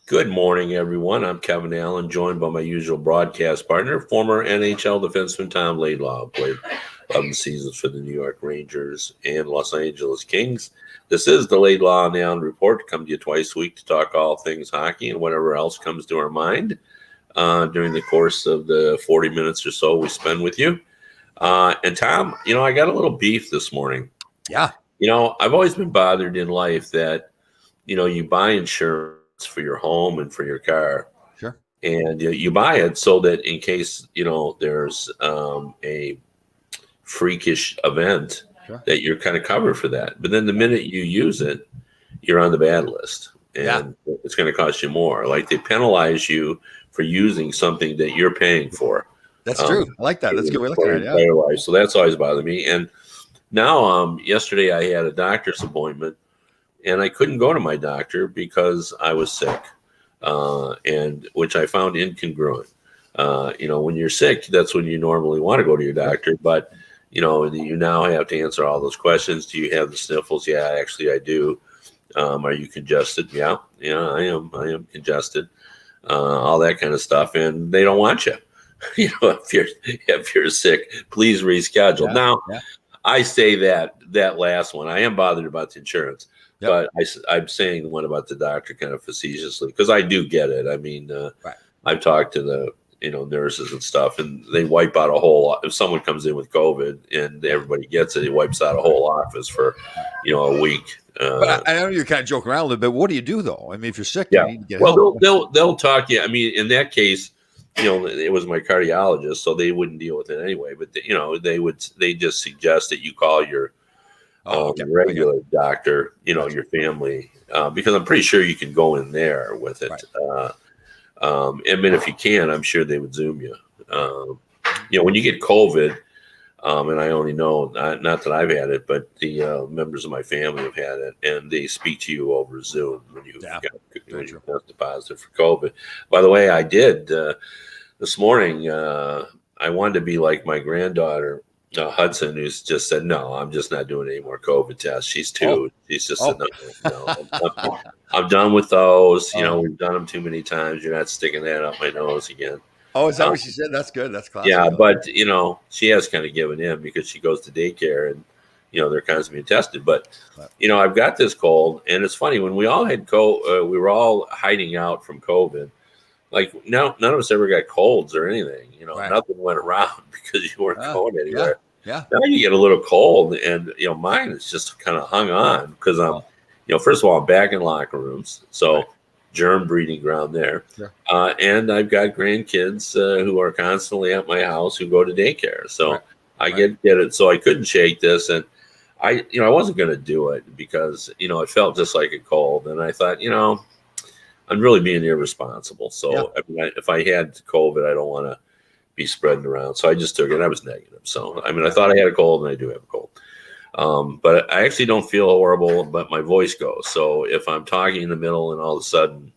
Good morning, everyone. I'm Kevin Allen, joined by my usual broadcast partner, former NHL defenseman Tom Laidlaw, played 11 seasons for the New York Rangers and Los Angeles Kings. This is the Laidlaw and Allen Report. Come to you twice a week to talk all things hockey and whatever else comes to our mind during the course of the 40 minutes or so we spend with you. And Tom, I got a little beef this morning. Yeah. I've always been bothered in life that, you buy insurance for your home and for your car. Sure. And you buy it so that in case, there's a freakish event, Sure. that you're kind of covered for that. But then the minute you use it, you're on the bad list. And it's going to cost you more. Like they penalize you for using something that you're paying for. That's true. I like that. That's a good way of looking at it. Life. So that's always bothered me. And now, yesterday I had a doctor's appointment, and I couldn't go to my doctor because I was sick, and which I found incongruent. When you're sick, that's when you normally want to go to your doctor, but you now have to answer all those questions. Do you have the sniffles? Yeah, actually I do. Are you congested? Yeah, I am congested. All that kind of stuff, and they don't want you. If you're sick, please reschedule. I say that last one. I am bothered about the insurance. But I'm saying the one about the doctor kind of facetiously because I do get it. I mean, I've talked to the nurses and stuff, and they wipe out a whole. If someone comes in with COVID and everybody gets it, he wipes out a whole office for a week. But I know you're kind of joking around a little bit. What do you do though? I mean, if you're sick, you need to get help. They'll talk to you. I mean, in that case, it was my cardiologist, so they wouldn't deal with it anyway. But they just suggest that you call your regular doctor, your family, because I'm pretty sure you can go in there with it. Right. I mean, if you can, I'm sure they would Zoom you. When you get COVID, and I only know, not that I've had it, but the members of my family have had it, and they speak to you over Zoom when you tested positive for COVID. By the way, I did this morning. I wanted to be like my granddaughter, Hudson, who's just said, no, I'm just not doing any more COVID tests. She's two. She's just said, no. I'm done with those. We've done them too many times. You're not sticking that up my nose again. Oh, is that what she said? That's good. That's classic. Yeah, but, she has kind of given in because she goes to daycare and, they're constantly being tested. But, I've got this cold. And it's funny, when we all had we were all hiding out from COVID. Like, none of us ever got colds or anything. Nothing went around because you weren't going anywhere. Yeah. Now you get a little cold, and mine is just kind of hung on because I'm, first of all, I'm back in locker rooms, so germ breeding ground there, and I've got grandkids who are constantly at my house who go to daycare, so I get it. So I couldn't shake this, and I wasn't going to do it because it felt just like a cold, and I thought I'm really being irresponsible. So I mean, if I had COVID, I don't want to be spreading around. So I just took it. I was negative. So, I mean, I thought I had a cold, and I do have a cold. But I actually don't feel horrible, but my voice goes. So if I'm talking in the middle and all of a sudden,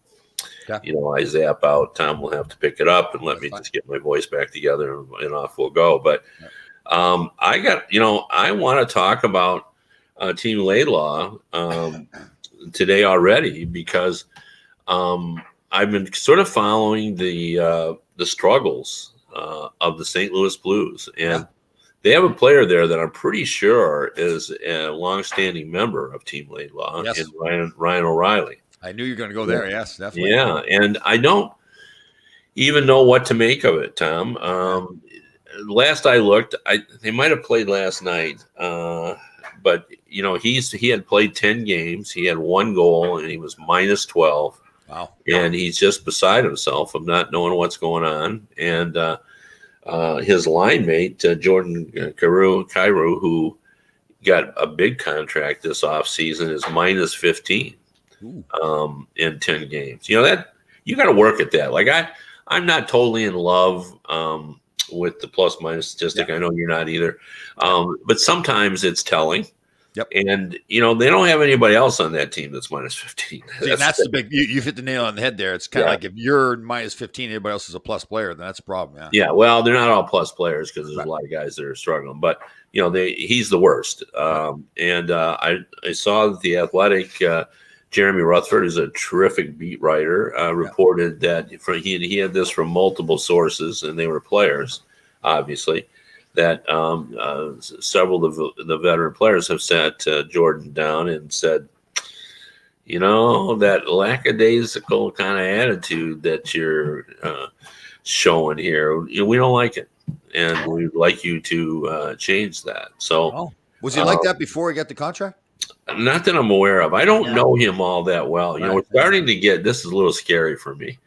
I zap out, Tom will have to pick it up and let me just get my voice back together, and off we'll go. But I want to talk about Team Laidlaw today already because I've been sort of following the struggles of the St. Louis Blues, and they have a player there that I'm pretty sure is a longstanding member of Team Laidlaw, and Ryan O'Reilly. I knew you were going to go there. Yes, definitely. Yeah, and I don't even know what to make of it, Tom. Last I looked, they might have played last night, but he had played 10 games. He had 1 goal, and he was minus 12. Wow. And he's just beside himself of not knowing what's going on. And his line mate, Jordan Kyrou, who got a big contract this offseason, is minus 15 in 10 games. That you got to work at that. Like I'm not totally in love with the plus minus statistic. I know you're not either. But sometimes it's telling. Yep. And, they don't have anybody else on that team that's minus 15. That's the big, you hit the nail on the head there. It's kind of like if you're minus 15, everybody else is a plus player, then that's a problem. Yeah. Well, they're not all plus players because there's a lot of guys that are struggling, but he's the worst. And I saw that the Athletic Jeremy Rutherford is a terrific beat writer. Reported that he had this from multiple sources, and they were players, obviously, that several of the veteran players have sat Jordan down and said, that lackadaisical kind of attitude that you're showing here, we don't like it, and we'd like you to change that. So, was he like that before he got the contract? Not that I'm aware of. I don't know him all that well. Right. We're starting to get, this is a little scary for me,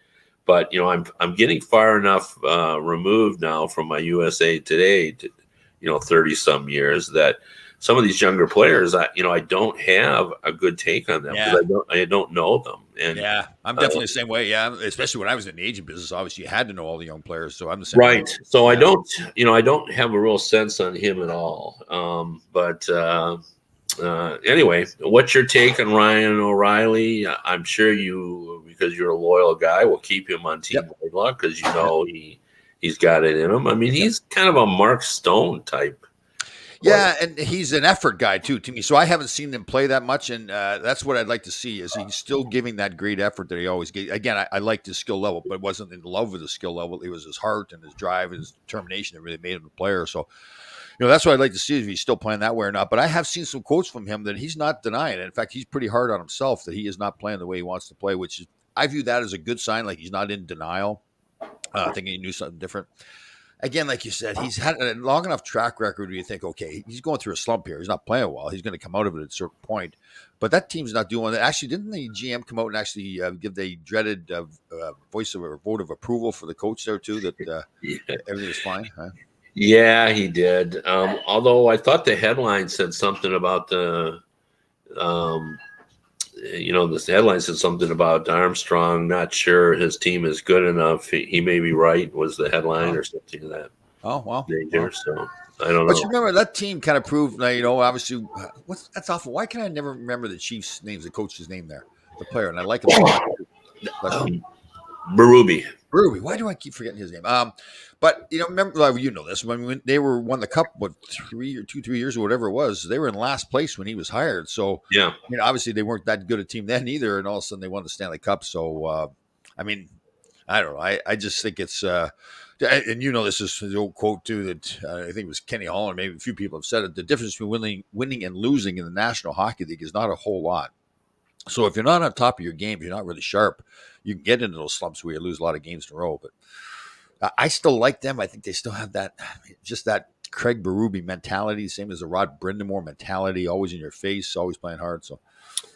but I'm getting far enough removed now from my USA Today to 30 some years that some of these younger players, I don't have a good take on them because I don't know them. And I'm definitely the same way. Yeah, especially when I was in the agent business, obviously you had to know all the young players. So I'm the same. Right. Way. So I don't have a real sense on him at all. Anyway, what's your take on Ryan O'Reilly? I'm sure you, because you're a loyal guy, will keep him on Team White Luck because he's got it in him. I mean, he's kind of a Mark Stone type. Yeah, and he's an effort guy too to me. So I haven't seen him play that much, and that's what I'd like to see. Is he's still giving that great effort that he always gave? Again, I liked his skill level, but wasn't in love with his skill level. It was his heart and his drive and his determination that really made him a player. So, that's what I'd like to see if he's still playing that way or not. But I have seen some quotes from him that he's not denying it. In fact, he's pretty hard on himself that he is not playing the way he wants to play, which is, I view that as a good sign. Like he's not in denial, thinking he knew something different. Again, like you said, he's had a long enough track record where you think, okay, he's going through a slump here. He's not playing well. He's going to come out of it at a certain point. But that team's not doing it. Actually, didn't the GM come out and actually give the dreaded voice of a vote of approval for the coach there too, that everything is fine? Huh? Yeah, he did. Although I thought the headline said something about this headline said something about Armstrong not sure his team is good enough. He may be right, was the headline or something of that. Oh, wow. Nature, so I don't know. But you remember that team kind of proved, obviously, that's awful. Why can I never remember the Chiefs' names, the coach's name there, the player? And I like him a lot. Berube. Why do I keep forgetting his name? But remember, this when they won the cup, 3 years or whatever it was, they were in last place when he was hired. So yeah, obviously they weren't that good a team then either, and all of a sudden they won the Stanley Cup. So I don't know. I just think it's and this is the old quote too that I think it was Kenny Holland. Maybe a few people have said it. The difference between winning and losing in the National Hockey League is not a whole lot. So if you're not on top of your game, if you're not really sharp, you can get into those slumps where you lose a lot of games in a row. But I still like them. I think they still have that Craig Berube mentality, same as the Rod Brindamore mentality, always in your face, always playing hard. So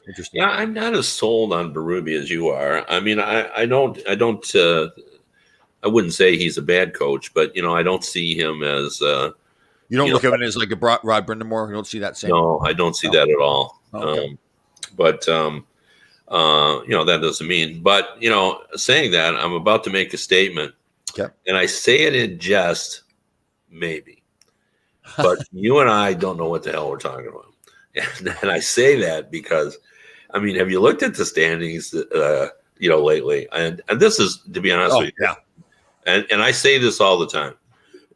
interesting. Yeah, I'm not as sold on Berube as you are. I mean, I wouldn't say he's a bad coach, but I don't see him as you don't look at it as like a Rod Brindamore. You don't see that same. No, I don't see that at all. Okay. That doesn't mean. But saying that, I'm about to make a statement, and I say it in jest, maybe. But you and I don't know what the hell we're talking about, and I say that because, have you looked at the standings, lately? And this is, to be honest with you, and I say this all the time.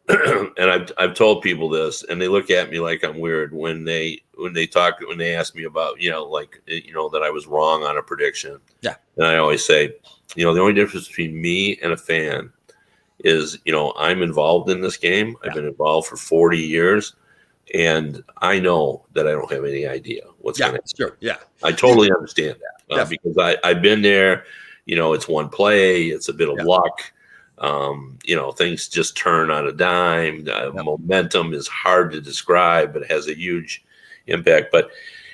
And I've told people this, and they look at me like I'm weird when they ask me about that I was wrong on a prediction. Yeah, and I always say, the only difference between me and a fan is I'm involved in this game. I've been involved for 40 years, and I know that I don't have any idea what's going to happen. Sure. Yeah, I totally understand that because I've been there. It's one play, it's a bit of luck. Things just turn on a dime. Momentum is hard to describe, but it has a huge impact. But,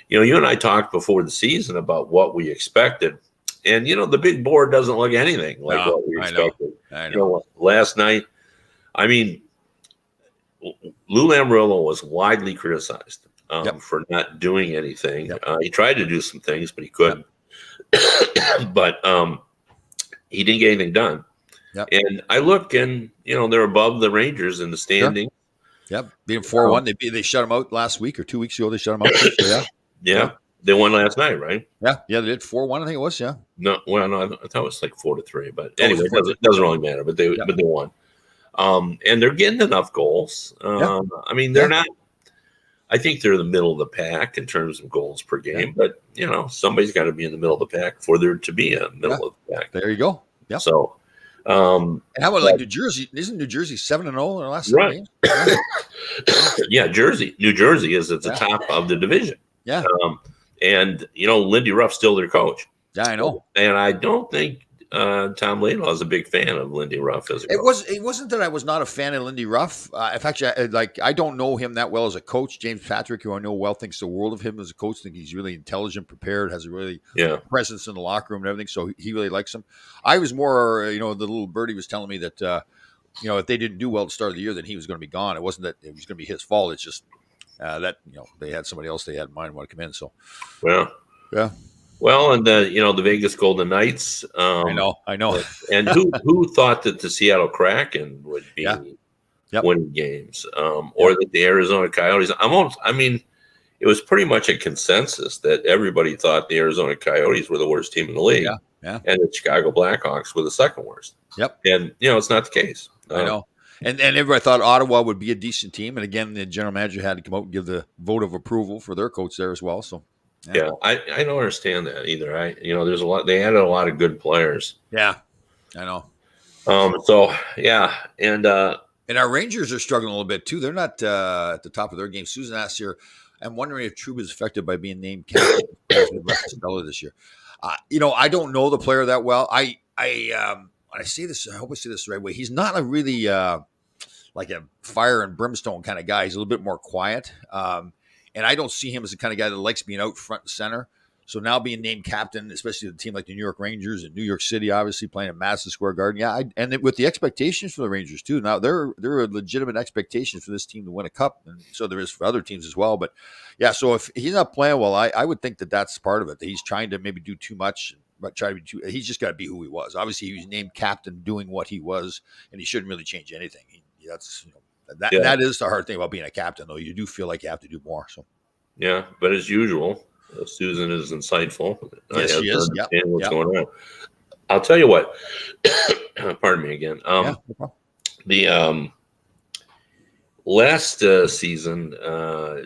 you and I talked before the season about what we expected. And, the big board doesn't look anything like what we expected. I know. Last night, Lou Lamoriello was widely criticized for not doing anything. He tried to do some things, but he couldn't. But he didn't get anything done. Yep. And I look, and they're above the Rangers in the standing. Sure. Yep, being 4-1, they shut them out last week or 2 weeks ago. They shut them out. So, yeah, they won last night, right? Yeah, they did 4-1. I think it was. Yeah. No, I thought it was like 4-3, but anyway, it doesn't really matter. But they won, and they're getting enough goals. They're not. I think they're the middle of the pack in terms of goals per game, but somebody's got to be in the middle of the pack for there to be a middle of the pack. There you go. Yep. So, and how about like New Jersey? Isn't New Jersey 7-0 in their last 7 right. games? Yeah, New Jersey is at the top of the division. Yeah. And Lindy Ruff's still their coach. Yeah, I know. And I don't think Tom Laidlaw is a big fan of Lindy Ruff as a coach. It wasn't that I was not a fan of Lindy Ruff. In fact, I don't know him that well as a coach. James Patrick, who I know well, thinks the world of him as a coach. I think he's really intelligent, prepared, has a really presence in the locker room and everything. So he really likes him. I was more, the little birdie was telling me that, if they didn't do well at the start of the year, then he was going to be gone. It wasn't that it was going to be his fault. It's just that they had somebody else they had in mind want to come in. So, yeah. Well, and the Vegas Golden Knights. I know. And who thought that the Seattle Kraken would be winning games, or that the Arizona Coyotes? It was pretty much a consensus that everybody thought the Arizona Coyotes were the worst team in the league, and the Chicago Blackhawks were the second worst. Yep. And it's not the case. I know. And everybody thought Ottawa would be a decent team, and again, the general manager had to come out and give the vote of approval for their coach there as well. So. Yeah, I don't understand that either. There's a lot. They added a lot of good players. Yeah, I know. And our Rangers are struggling a little bit too. They're not at the top of their game. Susan asked here, I'm wondering if Trouba is affected by being named captain this year. I don't know the player that well. I say this. I hope I say this the right way. He's not a really like a fire and brimstone kind of guy. He's a little bit more quiet. And I don't see him as the kind of guy that likes being out front and center. So now being named captain, especially with a team like the New York Rangers and New York City, obviously playing at Madison Square Garden. Yeah, and with the expectations for the Rangers too. Now there are legitimate expectations for this team to win a cup, and so there is for other teams as well. But yeah, so if he's not playing well, I would think that that's part of it. That he's trying to maybe do too much, but try to be too. He's just got to be who he was. Obviously, he was named captain, doing what he was, and he shouldn't really change anything. That is the hard thing about being a captain, though. You do feel like you have to do more. So. Yeah, but as usual, Susan is insightful. Yes, she is. Understand what's going on. I'll tell you what. Pardon me again. The last season,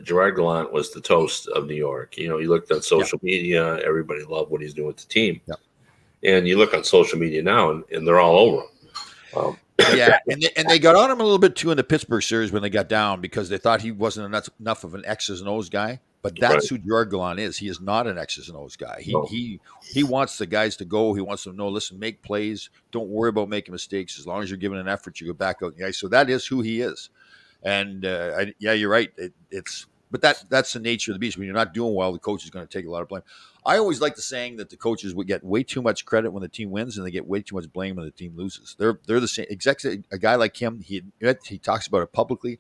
Gerard Gallant was the toast of New York. You looked on social media; everybody loved what he's doing with the team. Yep. And you look on social media now, and they're all over him. And they got on him a little bit too in the Pittsburgh series when they got down because they thought he wasn't enough of an X's and O's guy. But that's who Gerard Gallant is. He is not an X's and O's guy. He wants the guys to go. He wants them to know, listen, make plays. Don't worry about making mistakes. As long as you're giving an effort, you go back out. Yeah, so that is who he is. And you're right. But that's the nature of the beast. When you're not doing well, the coach is going to take a lot of blame. I always like the saying that the coaches would get way too much credit when the team wins, and they get way too much blame when the team loses. They're the same. Exactly. A guy like him, he talks about it publicly.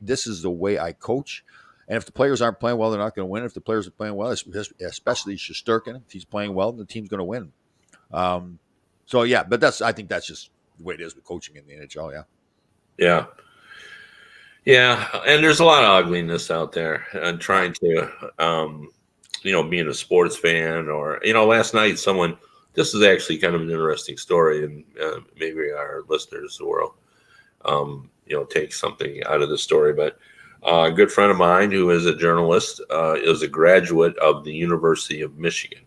This is the way I coach. And if the players aren't playing well, they're not going to win. If the players are playing well, especially Shesterkin, if he's playing well, the team's going to win. But I think that's just the way it is with coaching in the NHL. Yeah. Yeah, and there's a lot of ugliness out there and trying to, being a sports fan or, last night this is actually kind of an interesting story and maybe our listeners will, take something out of the story. But a good friend of mine who is a journalist is a graduate of the University of Michigan,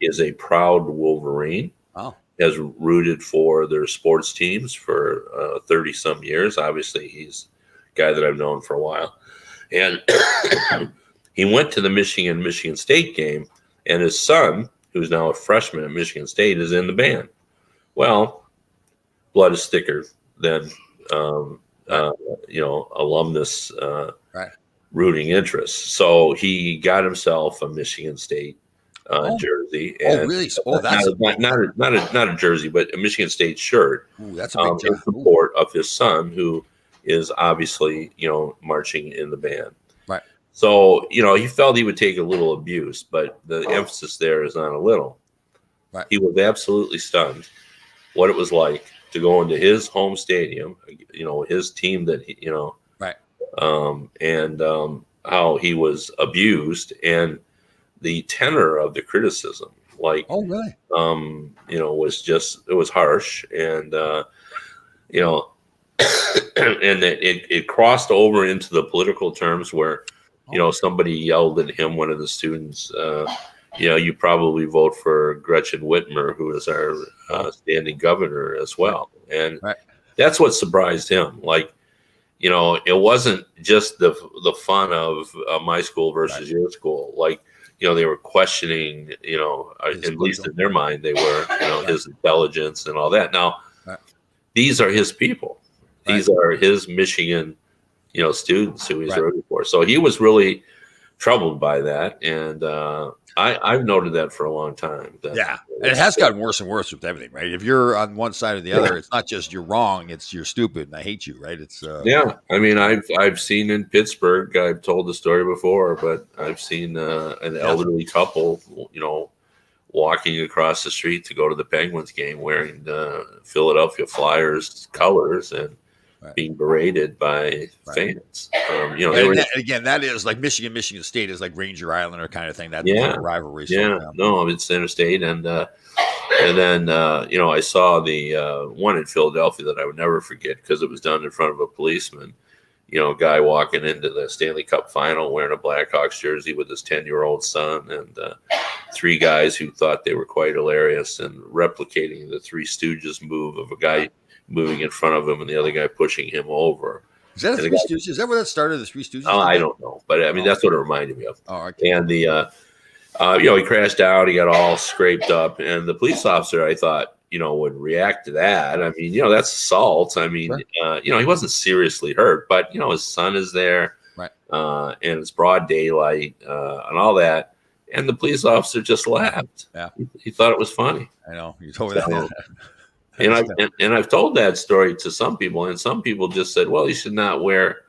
is a proud Wolverine, has rooted for their sports teams for 30 some years. Obviously, he's guy that I've known for a while. And he went to the Michigan State game, and his son, who's now a freshman at Michigan State, is in the band. Well, blood is thicker than, alumnus rooting interest. So he got himself a Michigan State jersey. And really? Oh, that's not a jersey, but a Michigan State shirt. Ooh, that's a big in support of his son, who is obviously, marching in the band. Right. So, he felt he would take a little abuse, but the emphasis there is on a little. Right. He was absolutely stunned what it was like to go into his home stadium, his team that, right. And how he was abused and the tenor of the criticism, like, oh, really? It was harsh. And, and it crossed over into the political terms where Somebody yelled at him, one of the students, you probably vote for Gretchen Whitmer, who is our standing governor as well. And Right. that's what surprised him. Like, it wasn't just the fun of my school versus your school. Like, they were questioning, at least in their mind, they were, his intelligence and all that. Now, these are his people. These are his Michigan, students who he's rooting for. So he was really troubled by that. And I've noted that for a long time. And it has gotten worse and worse with everything, right? If you're on one side or the other, it's not just you're wrong, it's you're stupid and I hate you, right? It's I mean, I've seen in Pittsburgh, I've told the story before, but I've seen an elderly couple, walking across the street to go to the Penguins game wearing Philadelphia Flyers colors and being berated by fans. Again, that is like Michigan State is like Ranger Islander kind of thing. That rivalry. No, it's interstate, and then I saw the one in Philadelphia that I would never forget because it was done in front of a policeman. A guy walking into the Stanley Cup final wearing a Blackhawks jersey with his 10-year-old son, and 3 guys who thought they were quite hilarious and replicating the Three Stooges move of a guy moving in front of him and the other guy pushing him over. Is that Three Stooges? Is that where that started? The Three Stooges? Oh, I don't know, but I mean that's what it reminded me of. Oh, okay. And the he crashed out. He got all scraped up, and the police officer, I thought, would react to that. I mean, that's assault. I mean, he wasn't seriously hurt, but his son is there, right? And it's broad daylight and all that, and the police officer just laughed. Yeah, he thought it was funny. I know you told me that. And I've told that story to some people, and some people just said, "Well, he should not wear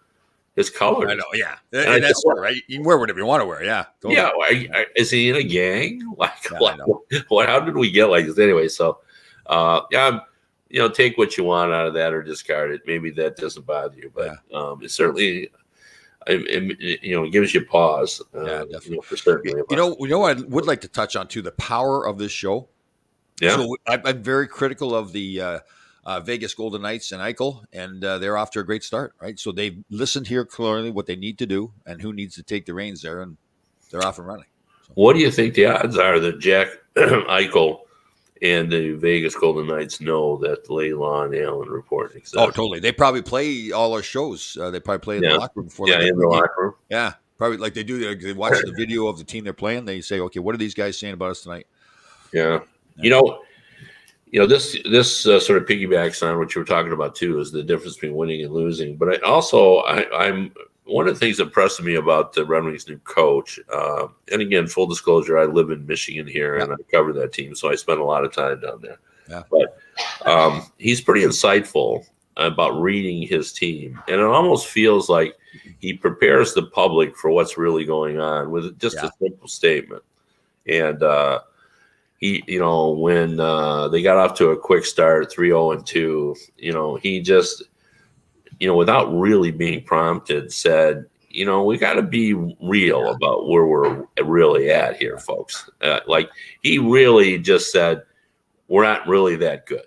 his colors." I know, yeah, and that's right. You can wear whatever you want to wear, yeah. Totally. Yeah, is he in a gang? What? How did we get like this anyway? So, take what you want out of that or discard it. Maybe that doesn't bother you, but it certainly, it gives you pause. Definitely. For certain. I would like to touch on too the power of this show. Yeah. So I'm very critical of the Vegas Golden Knights and Eichel, and they're off to a great start, right? So they've listened here clearly what they need to do and who needs to take the reins there, and they're off and running. So. What do you think the odds are that Jack Eichel and the Vegas Golden Knights know that the Leyland Allen report exists? Oh, totally. They probably play all our shows. They probably play in the locker room before. In the locker room. Yeah, probably like they do. They watch the video of the team they're playing. They say, okay, what are these guys saying about us tonight? Yeah. This sort of piggybacks on what you were talking about too, is the difference between winning and losing. But I'm one of the things that impressed me about the Red Wings' new coach. And again, full disclosure, I live in Michigan here, and I cover that team, so I spend a lot of time down there. Yeah. But he's pretty insightful about reading his team, and it almost feels like he prepares the public for what's really going on with just a simple statement. And when they got off to a quick start, 3-0-2, he just, without really being prompted, said, we got to be real about where we're really at here, folks. Like he really just said, we're not really that good.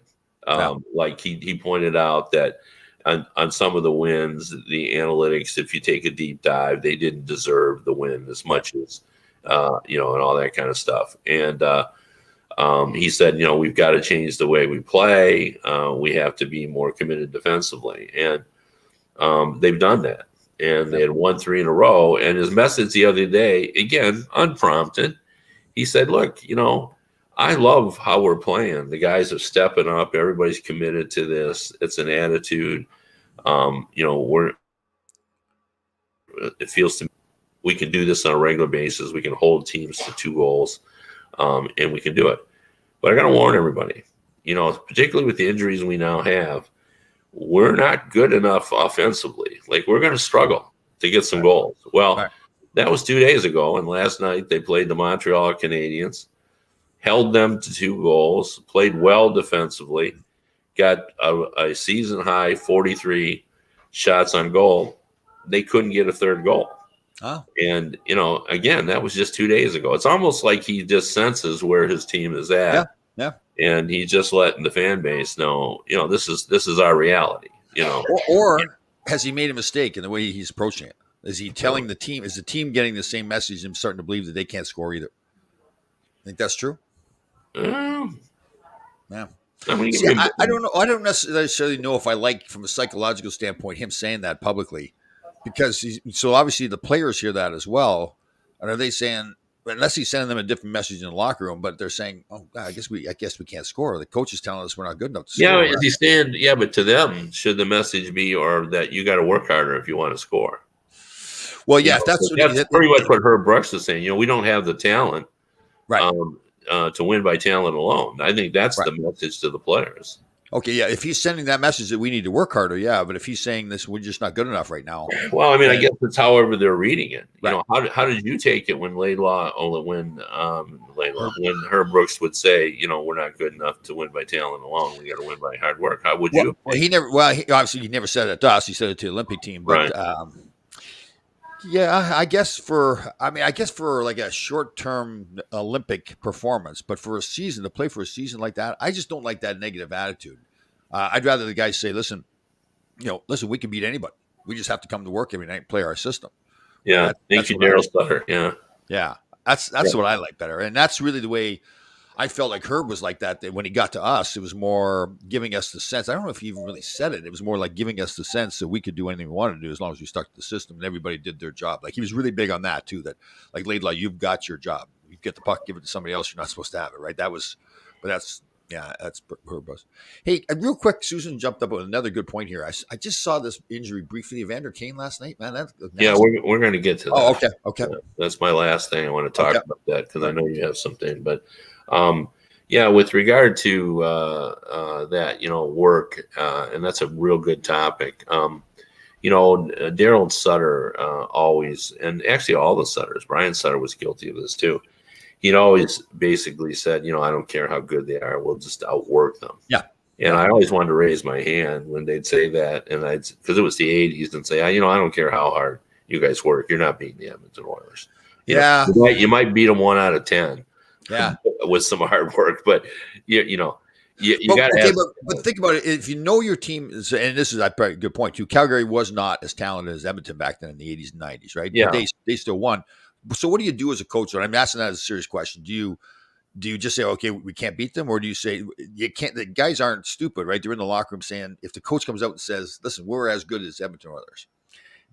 Like he pointed out that on some of the wins, the analytics, if you take a deep dive, they didn't deserve the win as much as, and all that kind of stuff. And, he said, we've got to change the way we play. We have to be more committed defensively. And they've done that. And they had won 3 in a row. And his message the other day, again, unprompted, he said, look, I love how we're playing. The guys are stepping up. Everybody's committed to this. It's an attitude. It feels to me we can do this on a regular basis. We can hold teams to 2 goals. And we can do it. But I got to warn everybody, particularly with the injuries we now have, we're not good enough offensively. Like, we're going to struggle to get some goals. Well, that was 2 days ago, and last night they played the Montreal Canadiens, held them to 2 goals, played well defensively, got a season-high 43 shots on goal. They couldn't get a third goal. Oh. And, again, that was just 2 days ago. It's almost like he just senses where his team is at. Yeah. And he's just letting the fan base know, this is our reality, Or has he made a mistake in the way he's approaching it? Is he telling the team? Is the team getting the same message and starting to believe that they can't score either? Think that's true? Um, Yeah. I'm gonna give See, you I don't know. I don't necessarily know if I like, from a psychological standpoint, him saying that publicly, because so obviously the players hear that as well. And are they saying, unless he's sending them a different message in the locker room, but they're saying, "Oh, God, I guess we can't score." The coach is telling us we're not good enough to yeah, score. is he saying, yeah, but to them, should the message be or that you got to work harder if you want to score? Well, You yeah, know, if that's what that's pretty much what Herb Brooks is saying. We don't have the talent right. to win by talent alone. I think that's Right. the message to the players. Okay, yeah. If he's sending that message that we need to work harder, yeah. But if he's saying this, we're just not good enough right now. Well, I mean, I then- guess it's however they're reading it. Right. How did you take it when when Herb Brooks would say, we're not good enough to win by talent alone. We got to win by hard work. How would you? Well, he never. Well, obviously he never said it to us. He said it to the Olympic team. But Right. yeah, I guess for like a short-term Olympic performance, but for a season, to play for a season like that, I just don't like that negative attitude. I'd rather the guys say, listen, we can beat anybody. We just have to come to work every night and play our system. Yeah. Thank you, Daryl Sutter. Yeah. Yeah, that's what I like better, and that's really the way I felt like Herb was like that. That when he got to us, it was more giving us the sense. I don't know if he even really said it. It was more like giving us the sense that we could do anything we wanted to do as long as we stuck to the system and everybody did their job. Like he was really big on that too. That like Laidlaw, you've got your job. You get the puck, give it to somebody else. You're not supposed to have it, right? That's Herb. Hey, real quick, Susan jumped up with another good point here. I just saw this injury briefly, Evander Kane last night. Man, that's Yeah, we're going to get to that. Oh, okay. That's my last thing. I want to talk Okay. about that because I know you have something. But yeah, with regard to that, work, and that's a real good topic. Daryl Sutter always, and actually all the Sutters, Brian Sutter was guilty of this too. He'd always basically said, I don't care how good they are, we'll just outwork them. Yeah. And I always wanted to raise my hand when they'd say that, and because it was the '80s, and say, I don't care how hard you guys work, you're not beating the Edmonton Oilers. You might beat them 1 out of 10. Yeah. With some hard work, but you got to have. But think about it. If you know your team, and this is probably a good point too. Calgary was not as talented as Edmonton back then in the '80s and '90s, right? Yeah. But they still won. So what do you do as a coach? And I'm asking that as a serious question. Do you just say, okay, we can't beat them, or do you say you can't? The guys aren't stupid, right? They're in the locker room saying, if the coach comes out and says, "Listen, we're as good as Edmonton Oilers."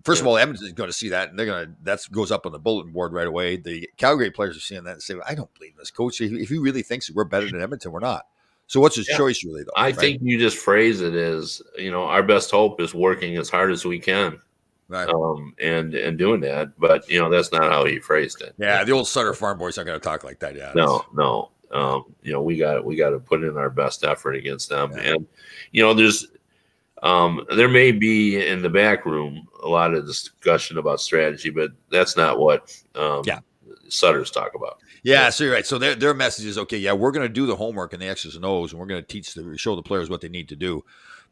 First of all, Edmonton is going to see that, and that goes up on the bulletin board right away. The Calgary players are seeing that and say, "I don't believe this coach. If he really thinks that we're better than Edmonton, we're not." So what's his choice, really? Though I think you just phrase it as, our best hope is working as hard as we can, right? And doing that, but that's not how he phrased it. Yeah, the old Sutter farm boys aren't going to talk like that. Yeah, no. We got to put in our best effort against them, and there's. There may be in the back room a lot of discussion about strategy, but that's not what Sutters talk about. Yeah, so you're right. So their message is, okay, yeah, we're going to do the homework and the X's and O's, and we're going to show the players what they need to do.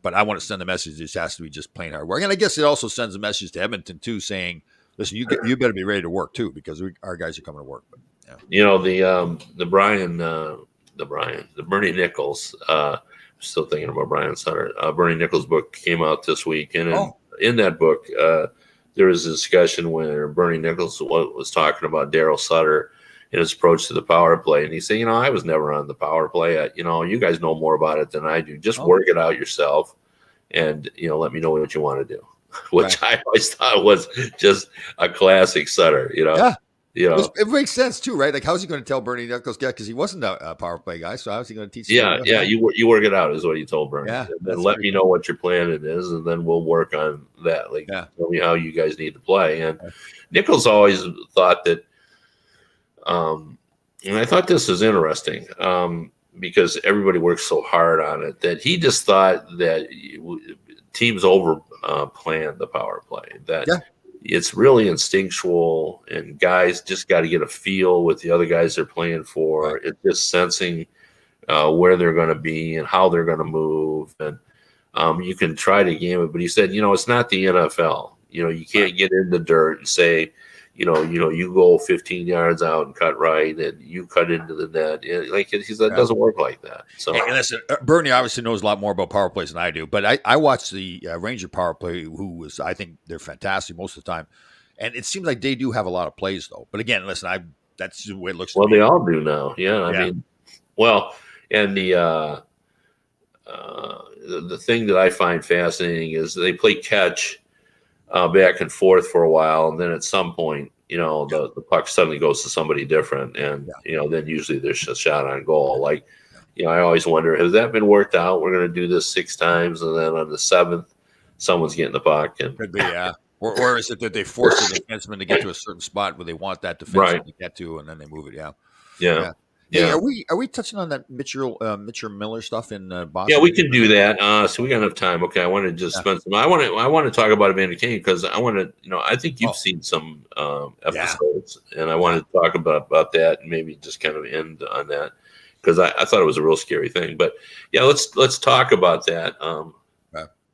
But I want to send a message that has to be just plain hard work. And I guess it also sends a message to Edmonton too, saying, listen, you better be ready to work too, because our guys are coming to work. But, the Bernie Nichols. Still thinking about Brian Sutter. Bernie Nichols' book came out this week, and in that book, there was a discussion where Bernie Nichols was talking about Daryl Sutter and his approach to the power play, and he said, I was never on the power play. You guys know more about it than I do. Just work it out yourself, and let me know what you want to do. Which I always thought was just a classic Sutter. It makes sense too, right? Like, how's he going to tell Bernie Nichols? Because he wasn't a power play guy, so how's he going to teach? You work it out is what he told Bernie. Yeah, and then let me know what your plan it is, and then we'll work on that. Tell me how you guys need to play. And Nichols always thought that, and I thought this was interesting because everybody works so hard on it, that he just thought that teams over plan the power play. It's really instinctual, and guys just got to get a feel with the other guys they're playing for. It's just sensing where they're going to be and how they're going to move. And you can try to game it, but he said, it's not the NFL. You can't get in the dirt and say, you go 15 yards out and cut right, and you cut into the net. He said, it doesn't work like that. So, and listen, Bernie obviously knows a lot more about power plays than I do, but I watched the Ranger power play, I think they're fantastic most of the time. And it seems like they do have a lot of plays though. But again, listen, that's the way it looks to Well, me. they all do now. Yeah, I Yeah. mean, well, and the thing that I find fascinating is they play catch back and forth for a while, and then at some point, the puck suddenly goes to somebody different, and then usually there's a shot on goal. Like, I always wonder, has that been worked out? We're going to do this 6 times, and then on the 7th, someone's getting the puck, and Could be, yeah. Or is it that they force the defenseman to get to a certain spot where they want that defenseman Right. to get to, and then they move it? Yeah. yeah. Hey, Yeah. are we touching on that Mitchell Miller stuff in Boston? Yeah, we can do that. So we got enough time. Okay, I want to just spend some. I want to talk about Evander Kane because I want to. I think you've seen some episodes, and I want to talk about that and maybe just kind of end on that because I thought it was a real scary thing. But yeah, let's talk about that.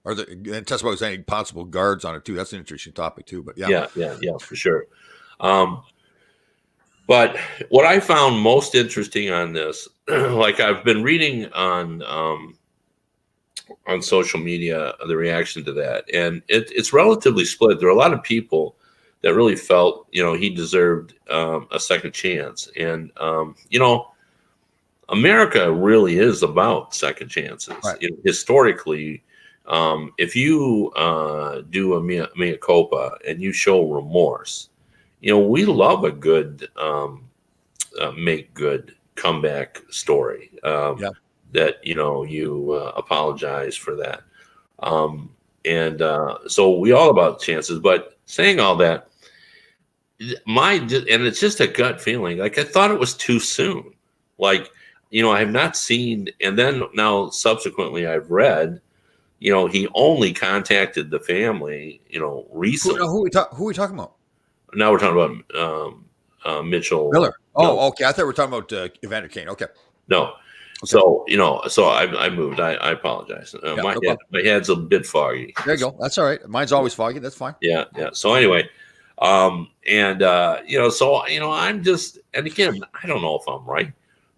And test about any possible guards on it too. That's an interesting topic too. But yeah, for sure. But what I found most interesting on this, like I've been reading on social media, the reaction to that, and it's relatively split. There are a lot of people that really felt, he deserved a second chance, and America really is about second chances. Right. Historically, if you do a mea culpa and you show remorse. We love a good make good comeback story. That you apologize for that, and so we all about chances. But saying all that, and it's just a gut feeling. Like I thought it was too soon. Like I have not seen, and then now subsequently I've read. He only contacted the family. Recently. Who are we talking about? Now we're talking about Mitchell Miller. Oh, no. Okay. I thought we were talking about Evander Kane. Okay. No. Okay. So I moved. I apologize. My head's a bit foggy. There you go. That's all right. Mine's always foggy. That's fine. Yeah. So anyway, I'm just, and again, I don't know if I'm right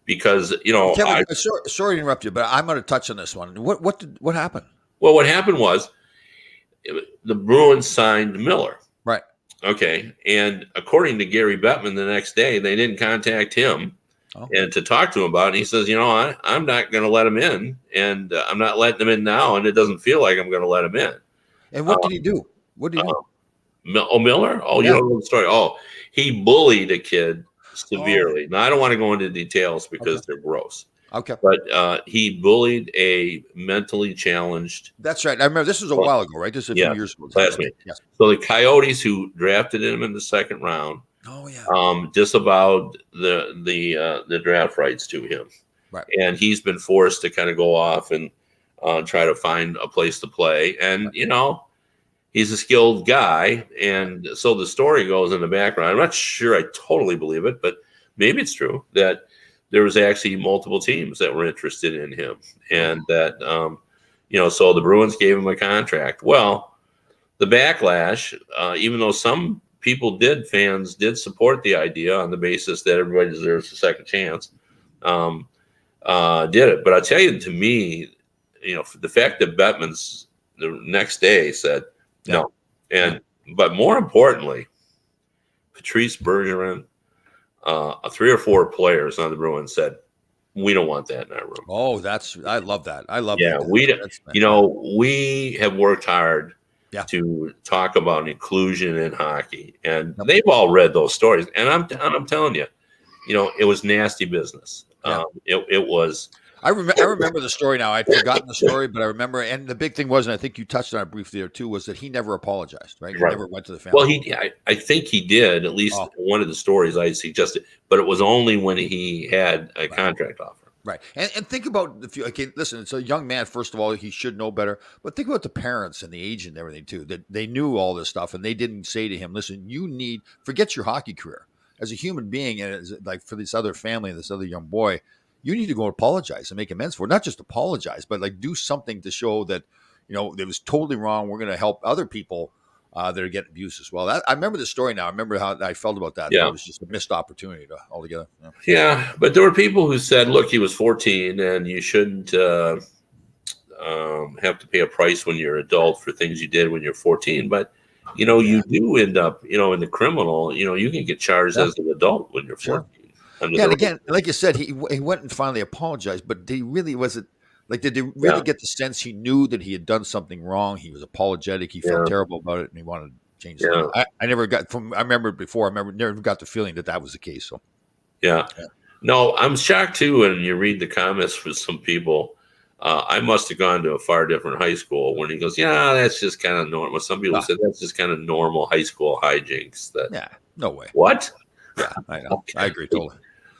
because Kevin, sorry to interrupt you, but I'm going to touch on this one. What happened? Well, what happened was the Bruins signed Miller. Right. Okay. And according to Gary Bettman, the next day, they didn't contact him and to talk to him about it. And he says, I'm not going to let him in, and I'm not letting him in now, and it doesn't feel like I'm going to let him in. And what did he do? What did he do? Miller? Oh, you don't know the story. Oh, he bullied a kid severely. Now, I don't want to go into details because they're gross. Okay. But he bullied a mentally challenged. That's right. I remember this was a while ago, right? This is a few years ago. Last week. Yes. So the Coyotes, who drafted him in the second round, disavowed the draft rights to him. Right. And he's been forced to kind of go off and try to find a place to play. And, he's a skilled guy. And so the story goes in the background. I'm not sure I totally believe it, but maybe it's true that there was actually multiple teams that were interested in him, and that so the Bruins gave him a contract. Well, the backlash, even though some fans did support the idea on the basis that everybody deserves a second chance, did it. But I tell you, to me, the fact that Bettman's the next day said no, but more importantly, Patrice Bergeron. 3 or 4 players on the Bruins said, "We don't want that in our room." Oh, I love that. I love that. Yeah, we have worked hard to talk about inclusion in hockey, and they've all read those stories. And I'm telling you, it was nasty business. It was. I remember the story now. I'd forgotten the story, but I remember. And the big thing was, and I think you touched on it briefly there too, was that he never apologized, right? He never went to the family. Well, I think he did, at least one of the stories I suggested, but it was only when he had a contract offer. Right. And think about listen, it's a young man, first of all, he should know better, but think about the parents and the agent and everything too, that they knew all this stuff and they didn't say to him, listen, forget your hockey career. As a human being, and as, like for this other family and this other young boy, you need to go apologize and make amends for it. Not just apologize, but like do something to show that, it was totally wrong. We're going to help other people that are getting abused as well. I remember the story now. I remember how I felt about that. Yeah. It was just a missed opportunity altogether. Yeah, but there were people who said, look, he was 14 and you shouldn't have to pay a price when you're adult for things you did when you're 14. But, you do end up, in the criminal, you can get charged Yeah, as an adult when you're sure. 14 under Yeah, the and right. again, like you said, he went and finally apologized, but did he really was it like did they really Yeah, get the sense he knew that he had done something wrong? He was apologetic. He felt yeah, terrible about it, and he wanted to change his life. yeah, I never got from. I remember it before. I remember never got the feeling that that was the case. So yeah. yeah, No, I'm shocked too when you read the comments for some people. I must have gone to a far different high school when he goes, yeah, that's just kind of normal. Some people ah, said that's just kind of normal high school hijinks. That yeah, no way. what? Yeah, I know. I Okay. agree totally.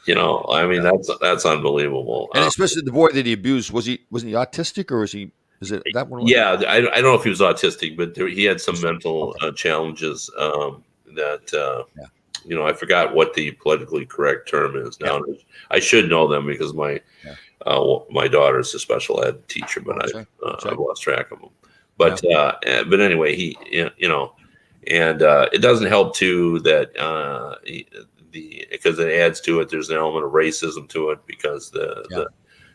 I mean, Yeah, that's unbelievable. and especially the boy that he abused wasn't he autistic or was he? Is it that one? Yeah, I don't know if he was autistic, but he had some mental Okay. challenges that Yeah, I forgot what the politically correct term is yeah, now. I should know them because yeah. my daughter's a special ed teacher, but That's right. That's I've right. lost track of them. Yeah, But anyway, and it doesn't help too that because it adds to it. There's an element of racism to it because yeah.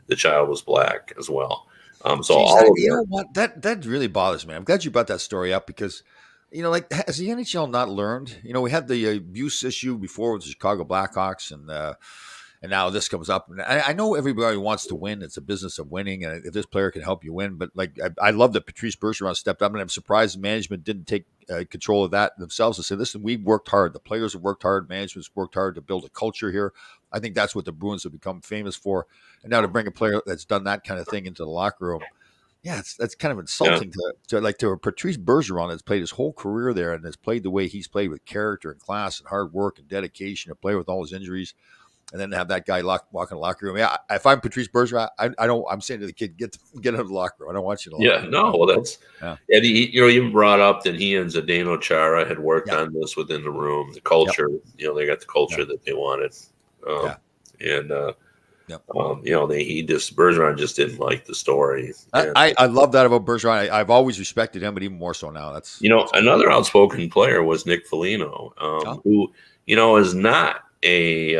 the child was black as well. So Geez, all of you that. know what? That really bothers me. I'm glad you brought that story up because, like has the NHL not learned? We had the abuse issue before with the Chicago Blackhawks, and now this comes up. And I know everybody wants to win. It's a business of winning, and if this player can help you win, but like I love that Patrice Bergeron stepped up, and I'm surprised the management didn't take control of that themselves and say, "Listen, we worked hard. The players have worked hard. Management's worked hard to build a culture here." I think that's what the Bruins have become famous for. And now to bring a player that's done that kind of thing into the locker room, yeah, that's kind of Yeah. insulting to a Patrice Bergeron that's played his whole career there and has played the way he's played with character and class and hard work and dedication to play with all his injuries, and then to have that guy walk in the locker room. Yeah, if I'm Patrice Bergeron, I don't. I'm saying to the kid, get out of the locker room. I don't want you in the Yeah, locker room. no, well, that's Yeah, and he, even brought up that he and Zdeno Chara had worked yeah, on this within the room, the yep, culture. They got the yeah, culture that they wanted, um, yeah, and yep. Bergeron just didn't like the story, and I love that about Bergeron. I've always respected him, but even more so now. That's good. another outspoken player was Nick Foligno, Oh, who is not a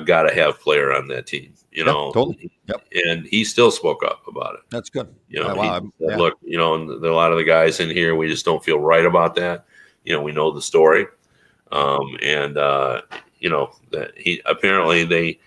gotta have player on that team, yeah, totally. Yep, and he still spoke up about it. that's good. He Wow. said, Yeah, look, and a lot of the guys in here, we just don't feel right about that. We know the story. And, that he apparently they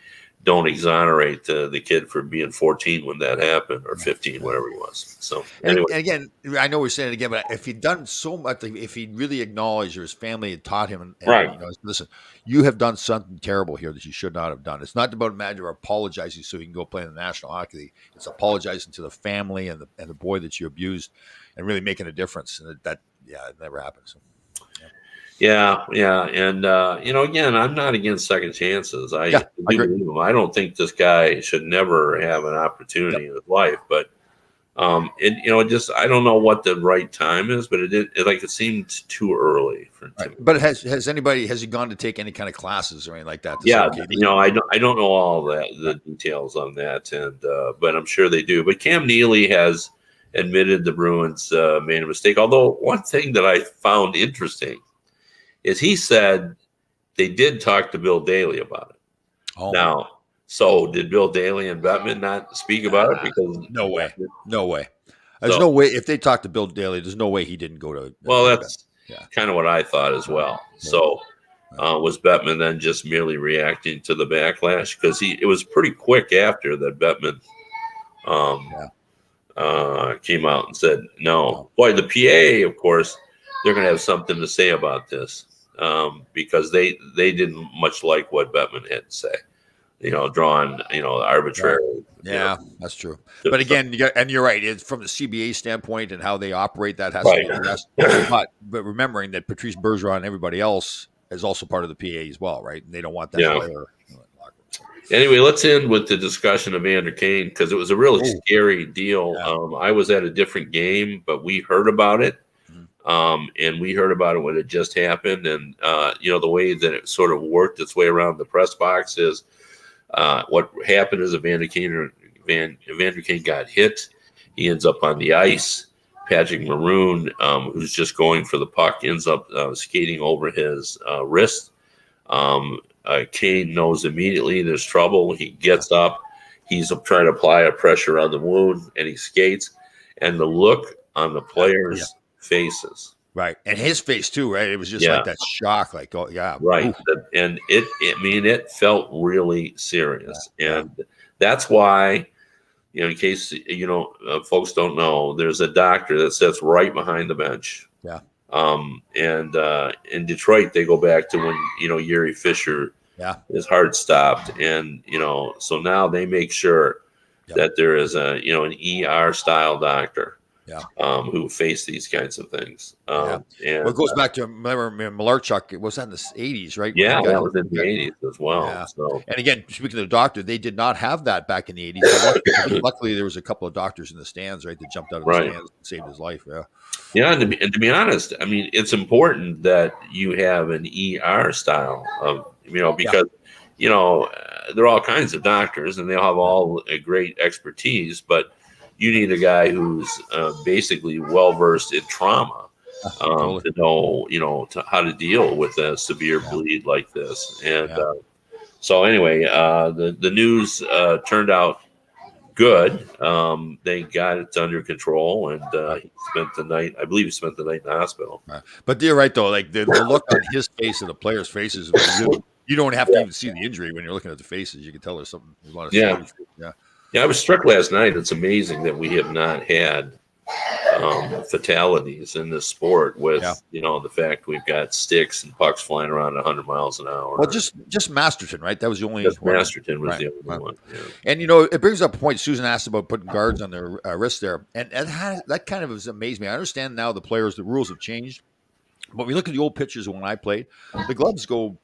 don't exonerate the kid for being 14 when that happened or 15, whatever he was. So, anyway, and again, I know we're saying it again, but if he'd done so much, like, if he'd really acknowledged or his family had taught him, and right. listen, you have done something terrible here that you should not have done. It's not about a matter of apologizing so you can go play in the National Hockey League. It's apologizing to the family and the boy that you abused, and really making a difference. And yeah, it never happened. So, Yeah, yeah, and again, I'm not against second chances. I yeah, I do agree. believe him. I don't think this guy should never have an opportunity Yep. in his life, but just I don't know what the right time is, but it seemed too early for Right. to. But has he gone to take any kind of classes or anything like that? To say, Yeah, okay, I don't know all yeah, the details on that, and but I'm sure they do. But Cam Neely has admitted the Bruins made a mistake. Although one thing that I found interesting is he said they did talk to Bill Daly about it. oh, Now, so did Bill Daly and Bettman not speak about it because no way, no way. There's so no way if they talked to Bill Daly, there's no way he didn't go to. well To that's yeah, kind of what I thought as well. yeah, So was Bettman then just merely reacting to the backlash because it was pretty quick after that Bettman um, yeah. came out and said no. No. Boy, the PA, of course, they're going to have something to say about this because they didn't much like what Bettman had to say. Drawing arbitrary. Yeah, that's true. But again, you're right. It's from the CBA standpoint and how they operate. That has Right. to be addressed. But remembering that Patrice Bergeron and everybody else is also part of the PA as well, right? And they don't want that Yeah. player. Anyway, let's end with the discussion of Andrew Kane because it was a really Oh. scary deal. Yeah. I was at a different game, but we heard about it. And we heard about it when it just happened. And, the way that it sort of worked its way around the press box is what happened is Evander Kane got hit. He ends up on the ice. Patrick Maroon, who's just going for the puck, ends up skating over his wrist. Kane knows immediately there's trouble. He gets up. He's trying to apply a pressure on the wound, and he skates. And the look on the players' faces Right. And his face too, right? It was just Yeah. like that shock, like, oh yeah. Right. Oof. And I mean, it felt really serious. Yeah. And that's why, in case, folks don't know, there's a doctor that sits right behind the bench. Yeah. And in Detroit, they go back to when, Yuri Fisher, Yeah. his heart stopped. And, so now they make sure that there is an ER style doctor. Yeah. Who face these kinds of things. And well, it goes back to, remember Malarchuk, it was that in the 80s, right? Yeah, that was in the 80s as well. Yeah. So, and again, speaking of the doctor, they did not have that back in the 80s. So luckily, there was a couple of doctors in the stands, right, that jumped out of the stands and saved his life. Yeah. Yeah, and to be honest, I mean, it's important that you have an ER style of, because, there are all kinds of doctors and they all have all a great expertise, but you need a guy who's basically well-versed in trauma to know, how to deal with a severe bleed like this. And so anyway, the news turned out good. They got it under control, and he spent the night. I believe he spent the night in the hospital. But you're right, though. Like the look on his face and the players' faces, you don't have to even see the injury when you're looking at the faces. You can tell there's something. There's a lot of Yeah, I was struck last night. It's amazing that we have not had fatalities in this sport with, the fact we've got sticks and pucks flying around 100 miles an hour. Well, just Masterton, right? That was the only. Masterton was the only one. Yeah. And, it brings up a point. Susan asked about putting guards on their wrists there. And that kind of has amazed me. I understand now the rules have changed. But we look at the old pictures when I played, the gloves go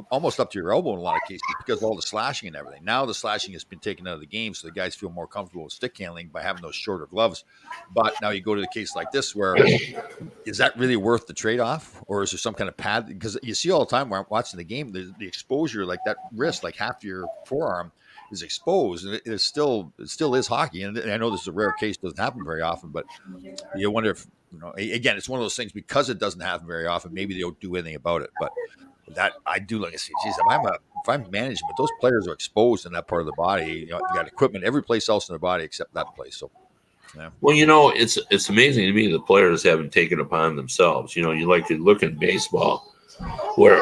almost up to your elbow in a lot of cases because of all the slashing and everything. Now the slashing has been taken out of the game, so the guys feel more comfortable with stick handling by having those shorter gloves. But now you go to the case like this where is that really worth the trade-off? Or is there some kind of pad? Because you see all the time when I'm watching the game, the exposure, like that wrist, like half your forearm is exposed. And it still is hockey. And I know this is a rare case, doesn't happen very often, but you wonder if, again, it's one of those things because it doesn't happen very often. Maybe they don't do anything about it, but that I do like to see. Geez, if I'm managing, but those players are exposed in that part of the body. You got equipment every place else in the body except that place. So, yeah. Well, it's amazing to me the players haven't taken upon themselves. You like to look in baseball where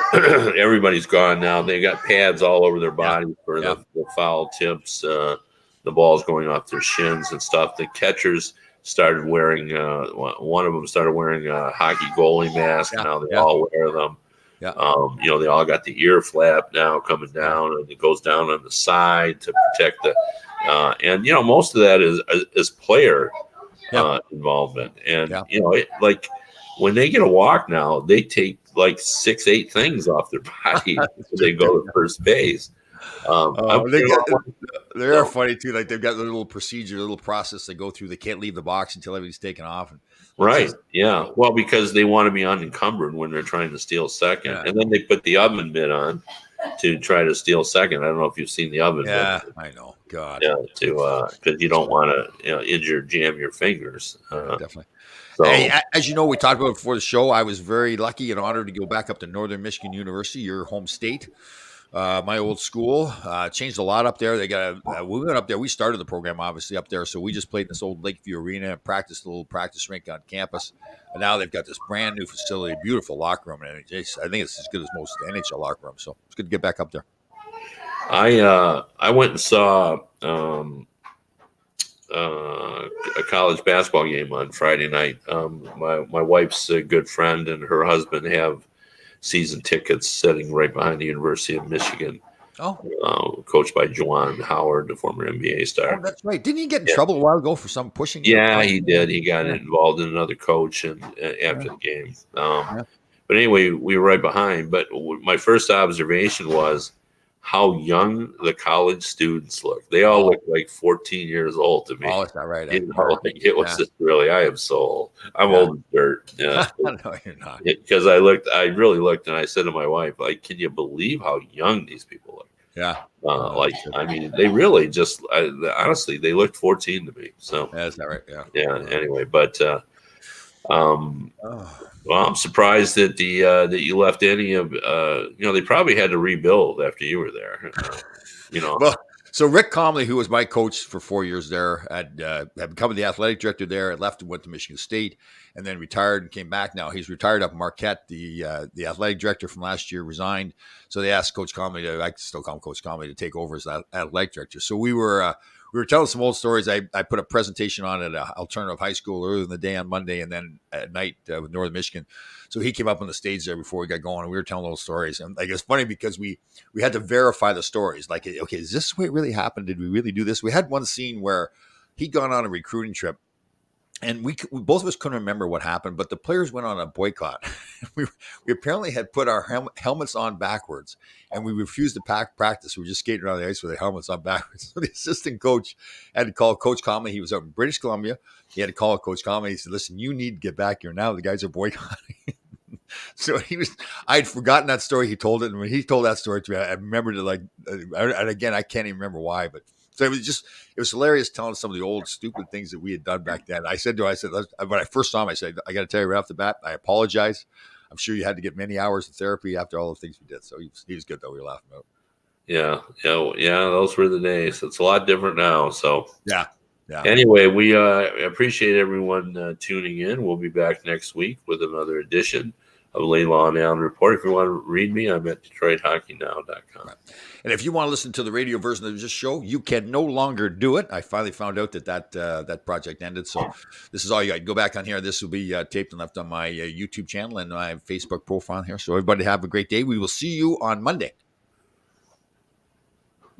everybody's gone now. They got pads all over their body for the foul tips, the balls going off their shins and stuff. The catchers started wearing one of them started wearing a hockey goalie mask. Now they all wear them. They all got the ear flap now coming down, and it goes down on the side to protect the and most of that is player involvement. And like when they get a walk now, they take like 6-8 things off their body when they go to first base. They are funny too. Like they've got the little procedure, little process they go through. They can't leave the box until everything's taken off. Right. Yeah. Well, because they want to be unencumbered when they're trying to steal second, and then they put the oven mitt on to try to steal second. I don't know if you've seen the oven mitt. Yeah, I know. God. Yeah. Because you don't want to jam your fingers. Definitely. So, hey, as you know, we talked about it before the show. I was very lucky and honored to go back up to Northern Michigan University, your home state. My old school changed a lot up there. They got we went up there. We started the program obviously up there, so we just played in this old Lakeview Arena and practiced a little practice rink on campus. And now they've got this brand new facility, beautiful locker room, and I think it's as good as most NHL locker rooms. So it's good to get back up there. I went and saw a college basketball game on Friday night. My wife's a good friend and her husband have season tickets sitting right behind the University of Michigan. Coached by Juwan Howard, the former NBA star. Oh, that's right. Didn't he get in trouble a while ago for some pushing? Yeah, he did. He got involved in another coach and after the game. But anyway, we were right behind. But my first observation was how young the college students look. They all look like 14 years old to me. Oh, is that right? It was just really, I am so old. I'm old as dirt. Yeah. No, you're not. Because I really looked, and I said to my wife, like, can you believe how young these people look? Yeah. I mean, they really just, honestly, they looked 14 to me. So, yeah, is that right? Yeah. Yeah. Anyway, but, well, I'm surprised that that you left any of they probably had to rebuild after you were there. Well, So Rick Comley, who was my coach for 4 years there, had become the athletic director there. Had left and went to Michigan State, and then retired and came back. Now he's retired up in Marquette. The athletic director from last year resigned, so they asked Coach Comley I still call him Coach Comley to take over as athletic director. So we were telling some old stories. I put a presentation on at Alternative High School earlier in the day on Monday, and then at night with Northern Michigan. So he came up on the stage there before we got going, and we were telling little stories. And like it's funny because we had to verify the stories. Like, okay, is this the way it really happened? Did we really do this? We had one scene where he'd gone on a recruiting trip, and we both of us couldn't remember what happened, but the players went on a boycott. we apparently had put our helmets on backwards, and we refused to practice. We were just skating around the ice with our helmets on backwards. So the assistant coach had to call Coach Comley. He was out in British Columbia. He had to call Coach Comley. He said, "Listen, you need to get back here now. The guys are boycotting." So I had forgotten that story. He told it. And when he told that story to me, I remembered it and again, I can't even remember why, but so it was hilarious telling some of the old stupid things that we had done back then. I said, when I first saw him, I said, I got to tell you right off the bat, I apologize. I'm sure you had to get many hours of therapy after all the things we did. So he was good though. We were laughing about. Yeah. Those were the days. It's a lot different now. So yeah. Anyway, we appreciate everyone tuning in. We'll be back next week with another edition of Laidlaw and Allen Report. If you want to read me, I'm at DetroitHockeyNow.com. Right. And if you want to listen to the radio version of this show, you can no longer do it. I finally found out that project ended. So this is all you got. Go back on here. This will be taped and left on my YouTube channel and my Facebook profile here. So everybody have a great day. We will see you on Monday.